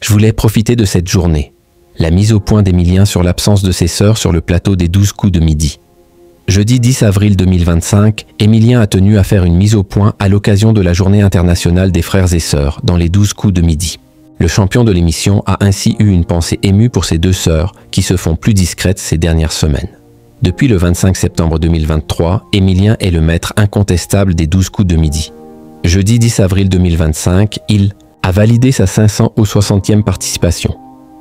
Je voulais profiter de cette journée. La mise au point d'Emilien sur l'absence de ses sœurs sur le plateau des 12 coups de midi. Jeudi 10 avril 2025, Emilien a tenu à faire une mise au point à l'occasion de la journée internationale des frères et sœurs dans les 12 coups de midi. Le champion de l'émission a ainsi eu une pensée émue pour ses deux sœurs qui se font plus discrètes ces dernières semaines. Depuis le 25 septembre 2023, Emilien est le maître incontestable des 12 coups de midi. Jeudi 10 avril 2025, il a validé sa 560e participation.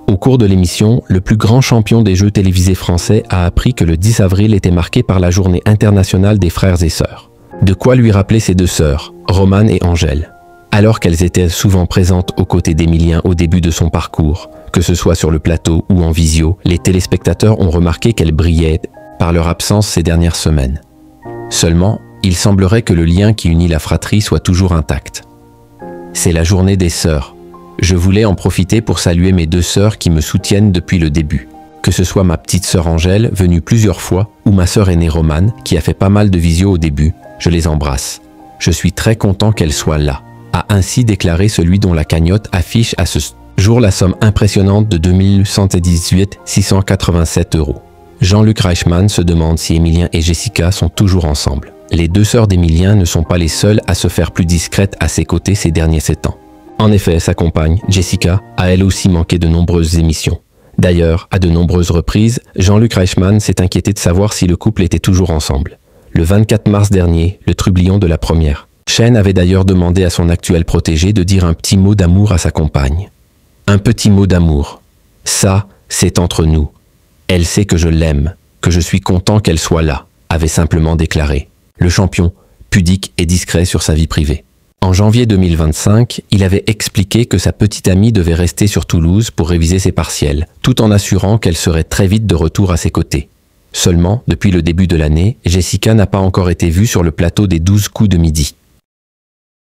Au cours de l'émission, le plus grand champion des jeux télévisés français a appris que le 10 avril était marqué par la journée internationale des frères et sœurs. De quoi lui rappeler ses deux sœurs, Romane et Angèle. Alors qu'elles étaient souvent présentes aux côtés d'Emilien au début de son parcours, que ce soit sur le plateau ou en visio, les téléspectateurs ont remarqué qu'elles brillaient par leur absence ces dernières semaines. Seulement, il semblerait que le lien qui unit la fratrie soit toujours intact. C'est la journée des sœurs. Je voulais en profiter pour saluer mes deux sœurs qui me soutiennent depuis le début. Que ce soit ma petite sœur Angèle, venue plusieurs fois, ou ma sœur aînée Romane, qui a fait pas mal de visio au début, je les embrasse. Je suis très content qu'elles soient là, a ainsi déclaré celui dont la cagnotte affiche à ce jour la somme impressionnante de 2118 687 €. Jean-Luc Reichmann se demande si Emilien et Jessica sont toujours ensemble. Les deux sœurs d'Emilien ne sont pas les seules à se faire plus discrètes à ses côtés ces derniers 7 ans. En effet, sa compagne, Jessica, a elle aussi manqué de nombreuses émissions. D'ailleurs, à de nombreuses reprises, Jean-Luc Reichmann s'est inquiété de savoir si le couple était toujours ensemble. Le 24 mars dernier, le trublion de la première chaîne avait d'ailleurs demandé à son actuel protégé de dire un petit mot d'amour à sa compagne. Un petit mot d'amour. Ça, c'est entre nous. Elle sait que je l'aime, que je suis content qu'elle soit là, avait simplement déclaré. Le champion, pudique et discret sur sa vie privée. En janvier 2025, il avait expliqué que sa petite amie devait rester sur Toulouse pour réviser ses partiels, tout en assurant qu'elle serait très vite de retour à ses côtés. Seulement, depuis le début de l'année, Jessica n'a pas encore été vue sur le plateau des 12 coups de midi.